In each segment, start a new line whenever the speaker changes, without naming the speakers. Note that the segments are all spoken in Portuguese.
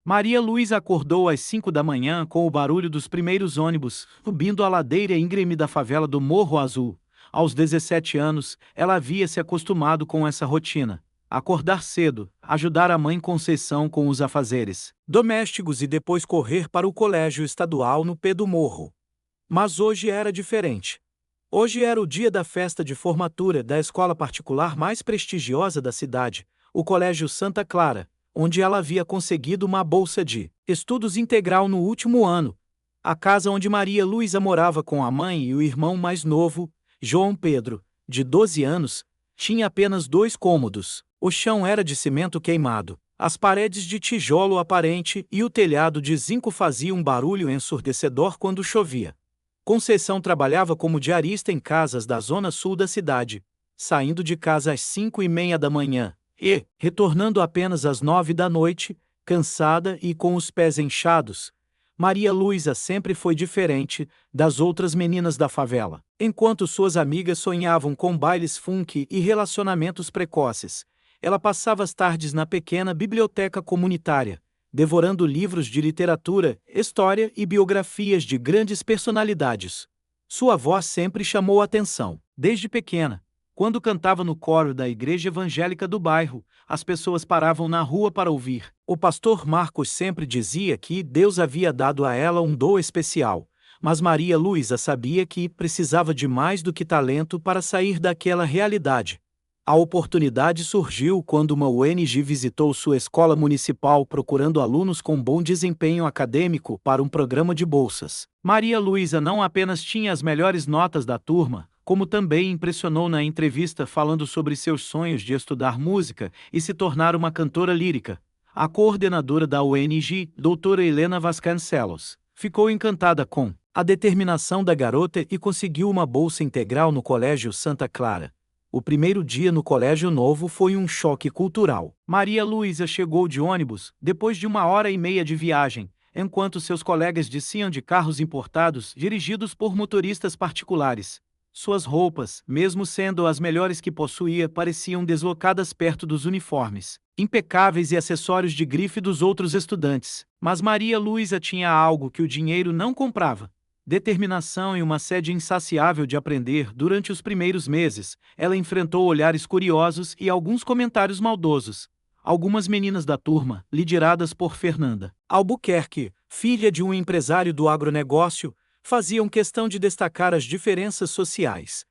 Maria Luísa acordou às 5 da manhã com o barulho dos primeiros ônibus, subindo a ladeira íngreme da favela do Morro Azul. Aos 17 anos, ela havia se acostumado com essa rotina. Acordar cedo, ajudar a mãe Conceição com os afazeres domésticos e depois correr para o colégio estadual no pé do morro. Mas hoje era diferente. Hoje era o dia da festa de formatura da escola particular mais prestigiosa da cidade, o Colégio Santa Clara, onde ela havia conseguido uma bolsa de estudos integral no último ano. A casa onde Maria Luísa morava com a mãe e o irmão mais novo, João Pedro, de 12 anos, tinha apenas 2 cômodos. O chão era de cimento queimado, as paredes de tijolo aparente e o telhado de zinco faziam um barulho ensurdecedor quando chovia. Conceição trabalhava como diarista em casas da zona sul da cidade, saindo de casa às 5:30 da manhã e retornando apenas às 9 da noite, cansada e com os pés inchados. Maria Luísa sempre foi diferente das outras meninas da favela. Enquanto suas amigas sonhavam com bailes funk e relacionamentos precoces, ela passava as tardes na pequena biblioteca comunitária, devorando livros de literatura, história e biografias de grandes personalidades. Sua voz sempre chamou a atenção. Desde pequena, quando cantava no coro da igreja evangélica do bairro, as pessoas paravam na rua para ouvir. O pastor Marcos sempre dizia que Deus havia dado a ela um dom especial, mas Maria Luísa sabia que precisava de mais do que talento para sair daquela realidade. A oportunidade surgiu quando uma ONG visitou sua escola municipal procurando alunos com bom desempenho acadêmico para um programa de bolsas. Maria Luísa não apenas tinha as melhores notas da turma, como também impressionou na entrevista falando sobre seus sonhos de estudar música e se tornar uma cantora lírica. A coordenadora da ONG, doutora Helena Vasconcelos, ficou encantada com a determinação da garota e conseguiu uma bolsa integral no Colégio Santa Clara. O primeiro dia no colégio novo foi um choque cultural. Maria Luísa chegou de ônibus, depois de 1h30 de viagem, enquanto seus colegas desciam de carros importados dirigidos por motoristas particulares. Suas roupas, mesmo sendo as melhores que possuía, pareciam deslocadas perto dos uniformes impecáveis e acessórios de grife dos outros estudantes. Mas Maria Luísa tinha algo que o dinheiro não comprava: determinação e uma sede insaciável de aprender. Durante os primeiros meses, ela enfrentou olhares curiosos e alguns comentários maldosos. Algumas meninas da turma, lideradas por Fernanda Albuquerque, filha de um empresário do agronegócio, faziam questão de destacar as diferenças sociais.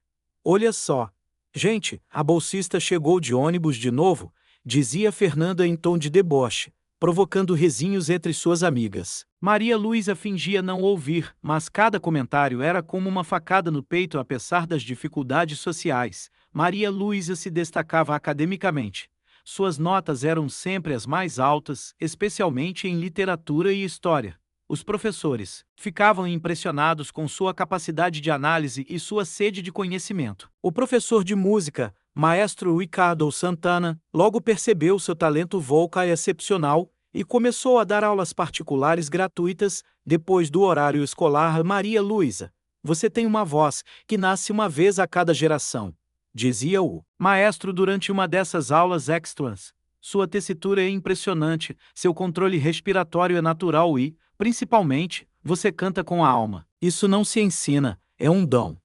"Olha só, gente, a bolsista chegou de ônibus de novo", dizia Fernanda em tom de deboche, provocando risinhos entre suas amigas. Maria Luísa fingia não ouvir, mas cada comentário era como uma facada no peito. Apesar das dificuldades sociais, Maria Luísa se destacava academicamente. Suas notas eram sempre as mais altas, especialmente em literatura e história. Os professores ficavam impressionados com sua capacidade de análise e sua sede de conhecimento. O professor de música, maestro Ricardo Santana, logo percebeu seu talento vocal excepcional e começou a dar aulas particulares gratuitas depois do horário escolar. "Maria Luísa, você tem uma voz que nasce uma vez a cada geração", dizia o maestro durante uma dessas aulas extras. "Sua tessitura é impressionante, seu controle respiratório é natural e, principalmente, você canta com a alma. Isso não se ensina, é um dom."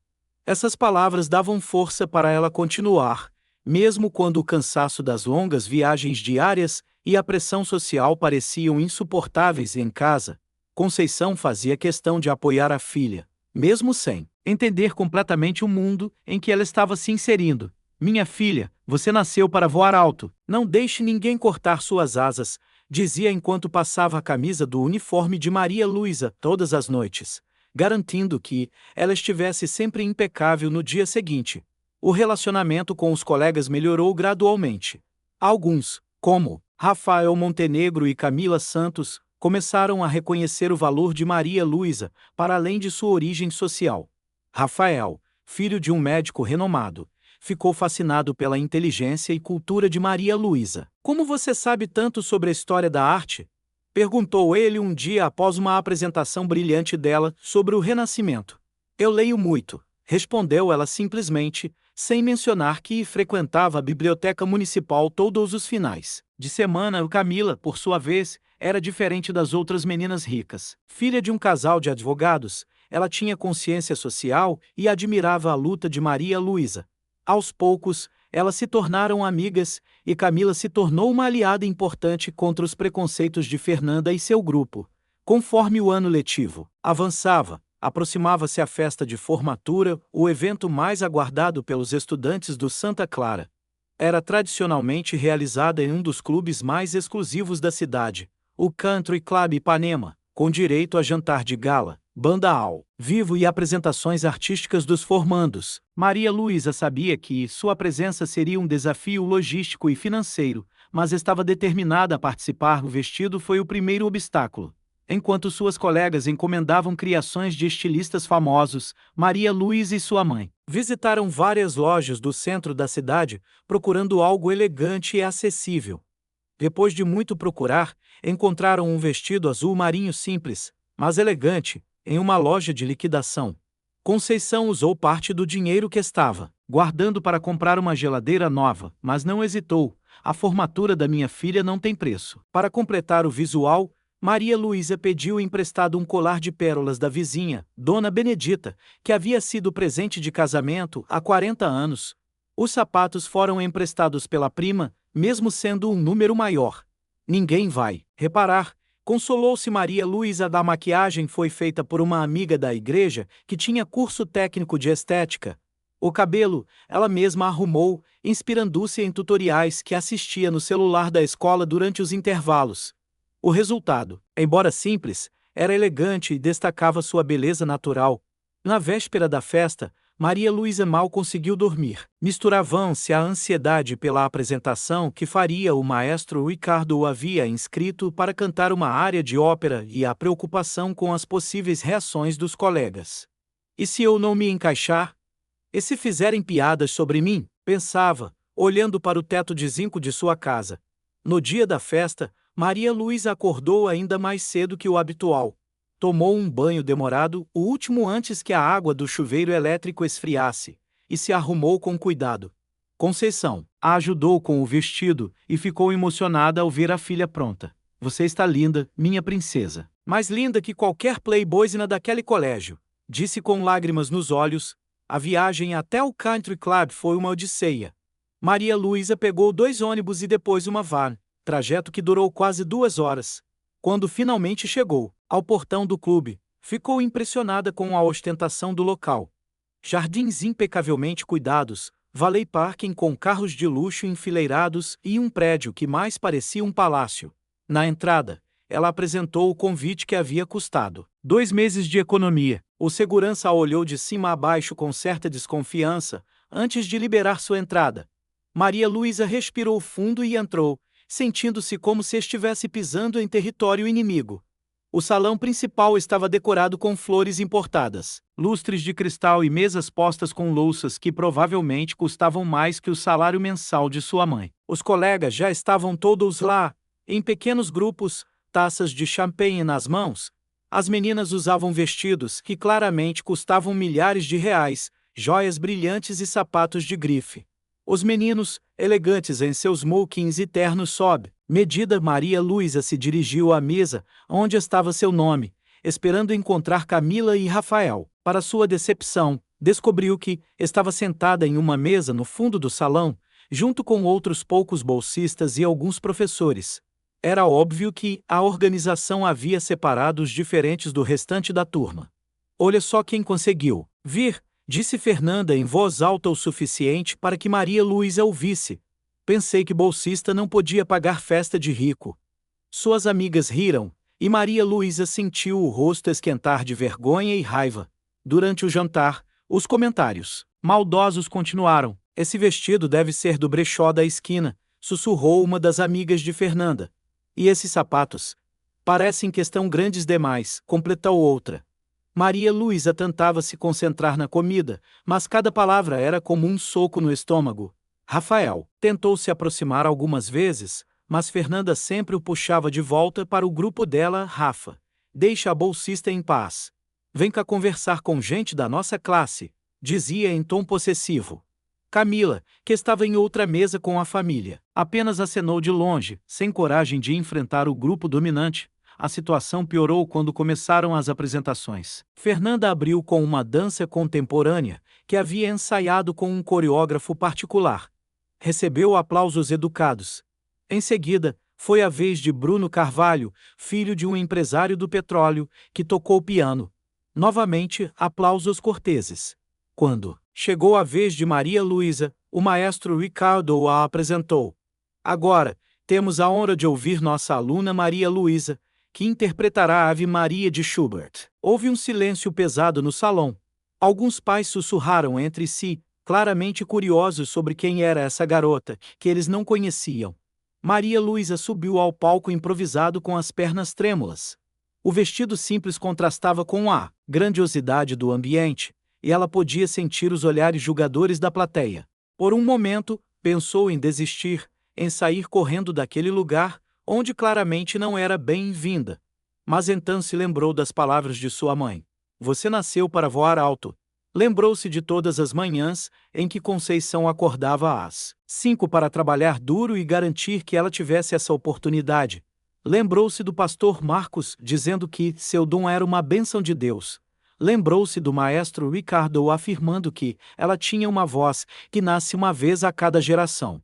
Essas palavras davam força para ela continuar, mesmo quando o cansaço das longas viagens diárias e a pressão social pareciam insuportáveis em casa. Conceição fazia questão de apoiar a filha, mesmo sem entender completamente o mundo em que ela estava se inserindo. "Minha filha, você nasceu para voar alto. Não deixe ninguém cortar suas asas", dizia enquanto passava a camisa do uniforme de Maria Luísa todas as noites, garantindo que ela estivesse sempre impecável no dia seguinte. O relacionamento com os colegas melhorou gradualmente. Alguns, como Rafael Montenegro e Camila Santos, começaram a reconhecer o valor de Maria Luísa, para além de sua origem social. Rafael, filho de um médico renomado, ficou fascinado pela inteligência e cultura de Maria Luísa. "Como você sabe tanto sobre a história da arte?", perguntou ele um dia após uma apresentação brilhante dela sobre o Renascimento. "Eu leio muito", respondeu ela simplesmente, sem mencionar que frequentava a biblioteca municipal todos os finais de semana. Camila, por sua vez, era diferente das outras meninas ricas. Filha de um casal de advogados, ela tinha consciência social e admirava a luta de Maria Luísa. Aos poucos, elas se tornaram amigas e Camila se tornou uma aliada importante contra os preconceitos de Fernanda e seu grupo. Conforme o ano letivo avançava, aproximava-se a festa de formatura, o evento mais aguardado pelos estudantes do Santa Clara. Era tradicionalmente realizada em um dos clubes mais exclusivos da cidade, o Country Club Ipanema, com direito a jantar de gala, banda ao vivo e apresentações artísticas dos formandos. Maria Luísa sabia que sua presença seria um desafio logístico e financeiro, mas estava determinada a participar. O vestido foi o primeiro obstáculo. Enquanto suas colegas encomendavam criações de estilistas famosos, Maria Luísa e sua mãe visitaram várias lojas do centro da cidade, procurando algo elegante e acessível. Depois de muito procurar, encontraram um vestido azul marinho simples, mas elegante, em uma loja de liquidação. Conceição usou parte do dinheiro que estava guardando para comprar uma geladeira nova, mas não hesitou. A formatura da minha filha não tem preço. Para completar o visual, Maria Luísa pediu emprestado um colar de pérolas da vizinha, Dona Benedita, que havia sido presente de casamento há 40 anos. Os sapatos foram emprestados pela prima, mesmo sendo um número maior. Ninguém vai reparar. Consolou-se Maria Luísa. Da maquiagem foi feita por uma amiga da igreja que tinha curso técnico de estética. O cabelo, ela mesma arrumou, inspirando-se em tutoriais que assistia no celular da escola durante os intervalos. O resultado, embora simples, era elegante e destacava sua beleza natural. Na véspera da festa, Maria Luísa mal conseguiu dormir. Misturavam-se a ansiedade pela apresentação que faria o maestro Ricardo o havia inscrito para cantar uma área de ópera e a preocupação com as possíveis reações dos colegas. E se eu não me encaixar? E se fizerem piadas sobre mim? Pensava, olhando para o teto de zinco de sua casa. No dia da festa, Maria Luísa acordou ainda mais cedo que o habitual. Tomou um banho demorado, o último antes que a água do chuveiro elétrico esfriasse, e se arrumou com cuidado. Conceição a ajudou com o vestido e ficou emocionada ao ver a filha pronta. Você está linda, minha princesa. Mais linda que qualquer playboyzina daquele colégio, disse com lágrimas nos olhos. A viagem até o Country Club foi uma odisseia. Maria Luísa pegou 2 ônibus e depois uma van, trajeto que durou quase 2 horas. Quando finalmente chegou ao portão do clube, ficou impressionada com a ostentação do local. Jardins impecavelmente cuidados, valet parking com carros de luxo enfileirados e um prédio que mais parecia um palácio. Na entrada, ela apresentou o convite que havia custado 2 meses de economia. O segurança a olhou de cima a baixo com certa desconfiança, antes de liberar sua entrada. Maria Luísa respirou fundo e entrou, sentindo-se como se estivesse pisando em território inimigo. O salão principal estava decorado com flores importadas, lustres de cristal e mesas postas com louças que provavelmente custavam mais que o salário mensal de sua mãe. Os colegas já estavam todos lá, em pequenos grupos, taças de champanhe nas mãos. As meninas usavam vestidos que claramente custavam milhares de reais, joias brilhantes e sapatos de grife. Os meninos, elegantes em seus smokings e ternos sob medida. Maria Luísa se dirigiu à mesa, onde estava seu nome, esperando encontrar Camila e Rafael. Para sua decepção, descobriu que estava sentada em uma mesa no fundo do salão, junto com outros poucos bolsistas e alguns professores. Era óbvio que a organização havia separado os diferentes do restante da turma. Olha só quem conseguiu vir, disse Fernanda em voz alta o suficiente para que Maria Luísa ouvisse. Pensei que bolsista não podia pagar festa de rico. Suas amigas riram, e Maria Luísa sentiu o rosto esquentar de vergonha e raiva. Durante o jantar, os comentários maldosos continuaram. Esse vestido deve ser do brechó da esquina, sussurrou uma das amigas de Fernanda. E esses sapatos? Parecem que estão grandes demais, completou outra. Maria Luísa tentava se concentrar na comida, mas cada palavra era como um soco no estômago. Rafael tentou se aproximar algumas vezes, mas Fernanda sempre o puxava de volta para o grupo dela. Rafa, deixa a bolsista em paz. Vem cá conversar com gente da nossa classe, dizia em tom possessivo. Camila, que estava em outra mesa com a família, apenas acenou de longe, sem coragem de enfrentar o grupo dominante. A situação piorou quando começaram as apresentações. Fernanda abriu com uma dança contemporânea, que havia ensaiado com um coreógrafo particular. Recebeu aplausos educados. Em seguida, foi a vez de Bruno Carvalho, filho de um empresário do petróleo, que tocou piano. Novamente, aplausos corteses. Quando chegou a vez de Maria Luísa, o maestro Ricardo a apresentou. Agora, temos a honra de ouvir nossa aluna Maria Luísa, que interpretará a Ave Maria de Schubert. Houve um silêncio pesado no salão. Alguns pais sussurraram entre si, claramente curiosos sobre quem era essa garota, que eles não conheciam. Maria Luísa subiu ao palco improvisado com as pernas trêmulas. O vestido simples contrastava com a grandiosidade do ambiente, e ela podia sentir os olhares julgadores da plateia. Por um momento, pensou em desistir, em sair correndo daquele lugar, onde claramente não era bem-vinda. Mas então se lembrou das palavras de sua mãe. Você nasceu para voar alto. Lembrou-se de todas as manhãs em que Conceição acordava às 5 para trabalhar duro e garantir que ela tivesse essa oportunidade. Lembrou-se do pastor Marcos dizendo que seu dom era uma bênção de Deus. Lembrou-se do maestro Ricardo afirmando que ela tinha uma voz que nasce uma vez a cada geração.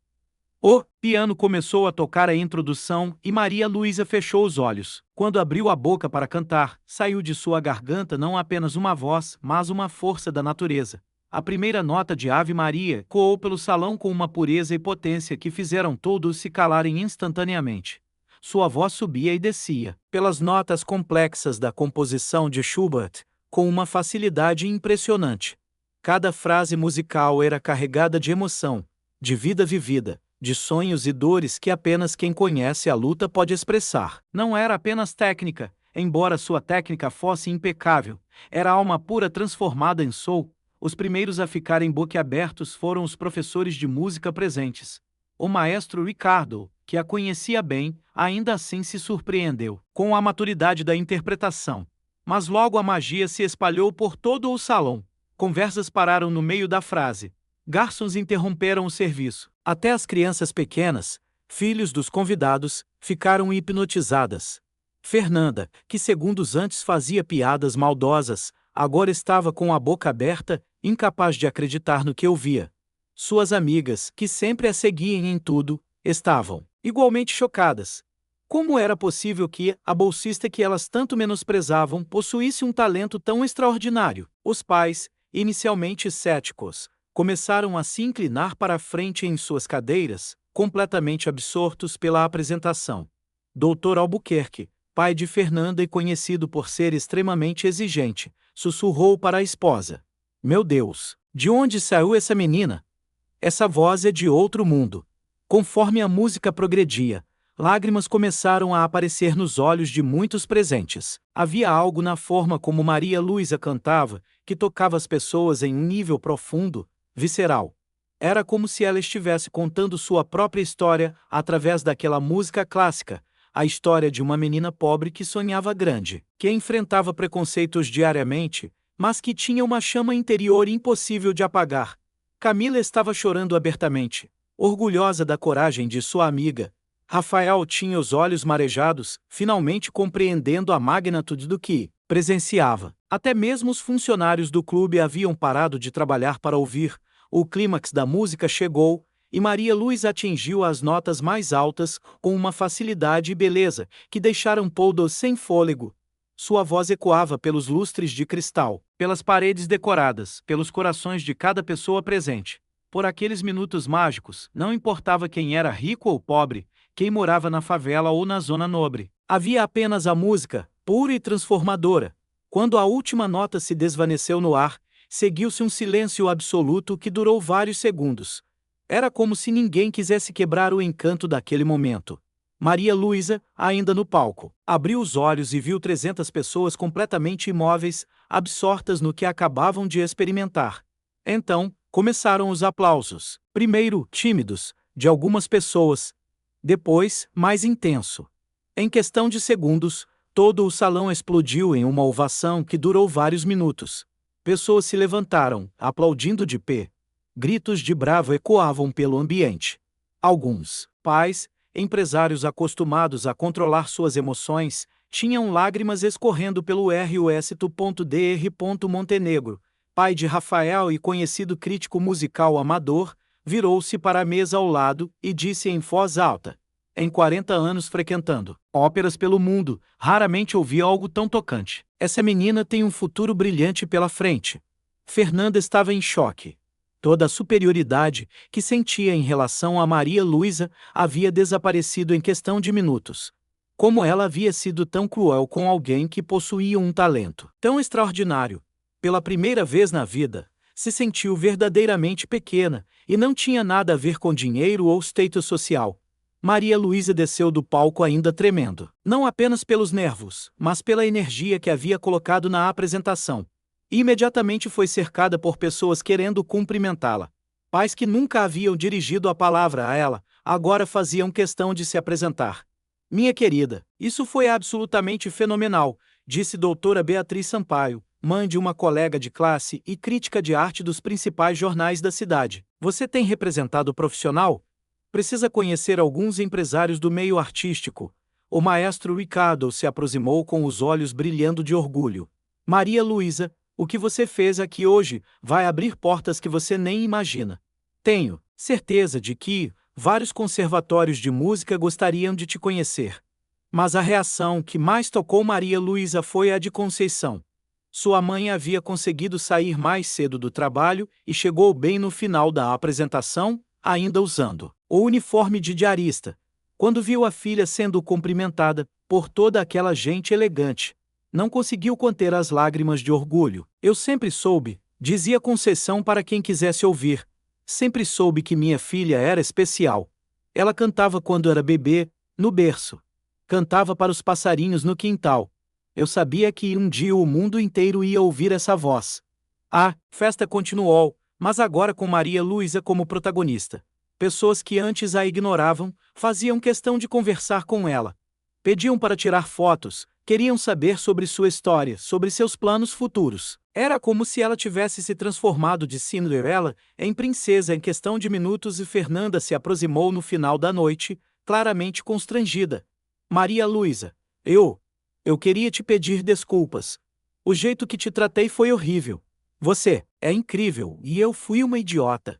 O piano começou a tocar a introdução e Maria Luísa fechou os olhos. Quando abriu a boca para cantar, saiu de sua garganta não apenas uma voz, mas uma força da natureza. A primeira nota de Ave Maria ecoou pelo salão com uma pureza e potência que fizeram todos se calarem instantaneamente. Sua voz subia e descia, pelas notas complexas da composição de Schubert, com uma facilidade impressionante. Cada frase musical era carregada de emoção, de vida vivida, de sonhos e dores que apenas quem conhece a luta pode expressar. Não era apenas técnica, embora sua técnica fosse impecável, era alma pura transformada em soul. Os primeiros a ficarem boquiabertos foram os professores de música presentes. O maestro Ricardo, que a conhecia bem, ainda assim se surpreendeu com a maturidade da interpretação. Mas logo a magia se espalhou por todo o salão. Conversas pararam no meio da frase. Garçons interromperam o serviço. Até as crianças pequenas, filhos dos convidados, ficaram hipnotizadas. Fernanda, que segundos antes fazia piadas maldosas, agora estava com a boca aberta, incapaz de acreditar no que ouvia. Suas amigas, que sempre a seguiam em tudo, estavam igualmente chocadas. Como era possível que a bolsista que elas tanto menosprezavam possuísse um talento tão extraordinário? Os pais, inicialmente céticos, começaram a se inclinar para a frente em suas cadeiras, completamente absortos pela apresentação. Dr. Albuquerque, pai de Fernanda e conhecido por ser extremamente exigente, sussurrou para a esposa. Meu Deus, de onde saiu essa menina? Essa voz é de outro mundo. Conforme a música progredia, lágrimas começaram a aparecer nos olhos de muitos presentes. Havia algo na forma como Maria Luísa cantava, que tocava as pessoas em um nível profundo, visceral. Era como se ela estivesse contando sua própria história através daquela música clássica, a história de uma menina pobre que sonhava grande, que enfrentava preconceitos diariamente, mas que tinha uma chama interior impossível de apagar. Camila estava chorando abertamente, orgulhosa da coragem de sua amiga. Rafael tinha os olhos marejados, finalmente compreendendo a magnitude do que presenciava. Até mesmo os funcionários do clube haviam parado de trabalhar para ouvir. O clímax da música chegou, e Maria Luísa atingiu as notas mais altas com uma facilidade e beleza que deixaram todos sem fôlego. Sua voz ecoava pelos lustres de cristal, pelas paredes decoradas, pelos corações de cada pessoa presente. Por aqueles minutos mágicos, não importava quem era rico ou pobre, quem morava na favela ou na zona nobre. Havia apenas a música, pura e transformadora. Quando a última nota se desvaneceu no ar, seguiu-se um silêncio absoluto que durou vários segundos. Era como se ninguém quisesse quebrar o encanto daquele momento. Maria Luísa, ainda no palco, abriu os olhos e viu 300 pessoas completamente imóveis, absortas no que acabavam de experimentar. Então, começaram os aplausos. Primeiro, tímidos, de algumas pessoas. Depois, mais intenso. Em questão de segundos, todo o salão explodiu em uma ovação que durou vários minutos. Pessoas se levantaram, aplaudindo de pé. Gritos de bravo ecoavam pelo ambiente. Alguns pais, empresários acostumados a controlar suas emoções, tinham lágrimas escorrendo pelo Dr. Montenegro, pai de Rafael e conhecido crítico musical amador, virou-se para a mesa ao lado e disse em voz alta: em 40 anos frequentando óperas pelo mundo, raramente ouvi algo tão tocante. Essa menina tem um futuro brilhante pela frente. Fernanda estava em choque. Toda a superioridade que sentia em relação a Maria Luísa havia desaparecido em questão de minutos. Como ela havia sido tão cruel com alguém que possuía um talento tão extraordinário? Pela primeira vez na vida, se sentiu verdadeiramente pequena e não tinha nada a ver com dinheiro ou status social. Maria Luísa desceu do palco ainda tremendo, não apenas pelos nervos, mas pela energia que havia colocado na apresentação. E imediatamente foi cercada por pessoas querendo cumprimentá-la. Pais que nunca haviam dirigido a palavra a ela, agora faziam questão de se apresentar. Minha querida, isso foi absolutamente fenomenal, disse doutora Beatriz Sampaio, mãe de uma colega de classe e crítica de arte dos principais jornais da cidade. Você tem representado profissional? Precisa conhecer alguns empresários do meio artístico. O maestro Ricardo se aproximou com os olhos brilhando de orgulho. Maria Luísa, o que você fez aqui hoje vai abrir portas que você nem imagina. Tenho certeza de que vários conservatórios de música gostariam de te conhecer. Mas a reação que mais tocou Maria Luísa foi a de Conceição. Sua mãe havia conseguido sair mais cedo do trabalho e chegou bem no final da apresentação, ainda usando o uniforme de diarista, quando viu a filha sendo cumprimentada por toda aquela gente elegante. Não conseguiu conter as lágrimas de orgulho. Eu sempre soube, dizia Conceição para quem quisesse ouvir. Sempre soube que minha filha era especial. Ela cantava quando era bebê, no berço. Cantava para os passarinhos no quintal. Eu sabia que um dia o mundo inteiro ia ouvir essa voz. A festa continuou, mas agora com Maria Luísa como protagonista. Pessoas que antes a ignoravam, faziam questão de conversar com ela. Pediam para tirar fotos, queriam saber sobre sua história, sobre seus planos futuros. Era como se ela tivesse se transformado de Cinderela em princesa em questão de minutos e Fernanda se aproximou no final da noite, claramente constrangida. Maria Luísa, eu queria te pedir desculpas. O jeito que te tratei foi horrível. Você é incrível e eu fui uma idiota.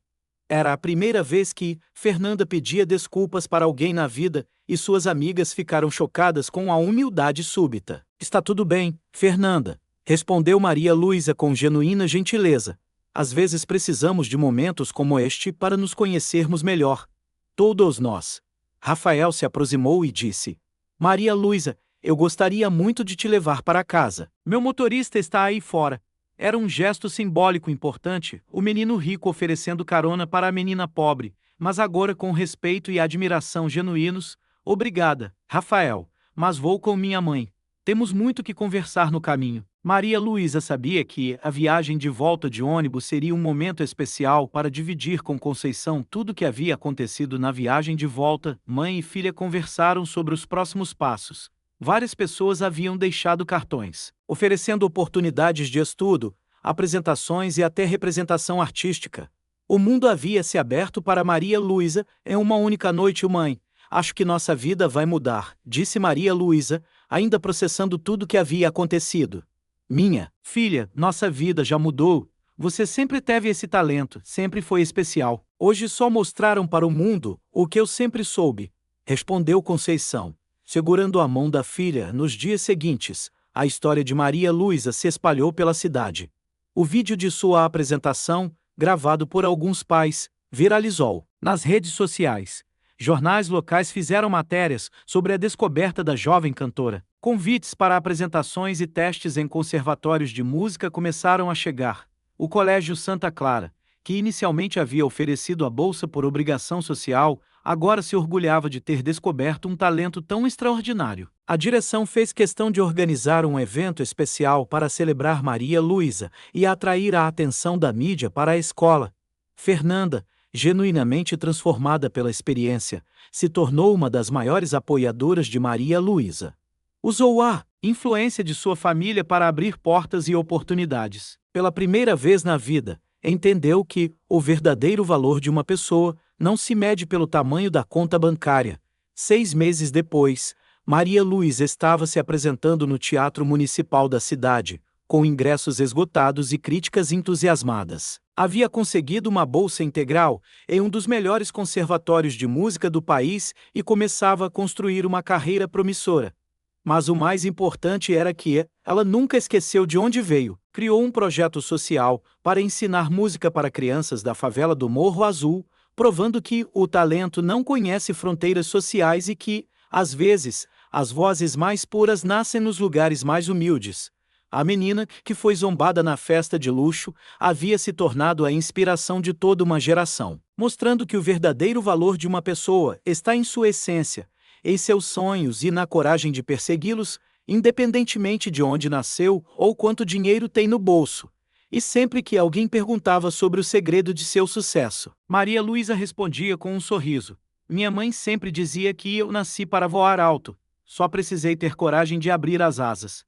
Era a primeira vez que Fernanda pedia desculpas para alguém na vida e suas amigas ficaram chocadas com a humildade súbita. Está tudo bem, Fernanda, respondeu Maria Luísa com genuína gentileza. Às vezes precisamos de momentos como este para nos conhecermos melhor. Todos nós. Rafael se aproximou e disse: Maria Luísa, eu gostaria muito de te levar para casa. Meu motorista está aí fora. Era um gesto simbólico importante, o menino rico oferecendo carona para a menina pobre, mas agora com respeito e admiração genuínos. Obrigada, Rafael, mas vou com minha mãe. Temos muito que conversar no caminho. Maria Luísa sabia que a viagem de volta de ônibus seria um momento especial para dividir com Conceição tudo o que havia acontecido na viagem de volta. Mãe e filha conversaram sobre os próximos passos. Várias pessoas haviam deixado cartões, oferecendo oportunidades de estudo, apresentações e até representação artística. O mundo havia se aberto para Maria Luísa em uma única noite. Mãe, acho que nossa vida vai mudar, disse Maria Luísa, ainda processando tudo o que havia acontecido. Minha filha, nossa vida já mudou. Você sempre teve esse talento, sempre foi especial. Hoje só mostraram para o mundo o que eu sempre soube, respondeu Conceição. Segurando a mão da filha, nos dias seguintes, a história de Maria Luísa se espalhou pela cidade. O vídeo de sua apresentação, gravado por alguns pais, viralizou nas redes sociais. Jornais locais fizeram matérias sobre a descoberta da jovem cantora. Convites para apresentações e testes em conservatórios de música começaram a chegar. O Colégio Santa Clara, que inicialmente havia oferecido a bolsa por obrigação social, agora se orgulhava de ter descoberto um talento tão extraordinário. A direção fez questão de organizar um evento especial para celebrar Maria Luísa e atrair a atenção da mídia para a escola. Fernanda, genuinamente transformada pela experiência, se tornou uma das maiores apoiadoras de Maria Luísa. Usou a influência de sua família para abrir portas e oportunidades. Pela primeira vez na vida, Entendeu que o verdadeiro valor de uma pessoa não se mede pelo tamanho da conta bancária. 6 meses depois, Maria Luísa estava se apresentando no Teatro Municipal da cidade, com ingressos esgotados e críticas entusiasmadas. Havia conseguido uma bolsa integral em um dos melhores conservatórios de música do país e começava a construir uma carreira promissora. Mas o mais importante era que ela nunca esqueceu de onde veio. Criou um projeto social para ensinar música para crianças da favela do Morro Azul, provando que o talento não conhece fronteiras sociais e que, às vezes, as vozes mais puras nascem nos lugares mais humildes. A menina, que foi zombada na festa de luxo, havia se tornado a inspiração de toda uma geração, mostrando que o verdadeiro valor de uma pessoa está em sua essência, em seus sonhos e na coragem de persegui-los, independentemente de onde nasceu ou quanto dinheiro tem no bolso. E sempre que alguém perguntava sobre o segredo de seu sucesso, Maria Luísa respondia com um sorriso: "Minha mãe sempre dizia que eu nasci para voar alto. Só precisei ter coragem de abrir as asas."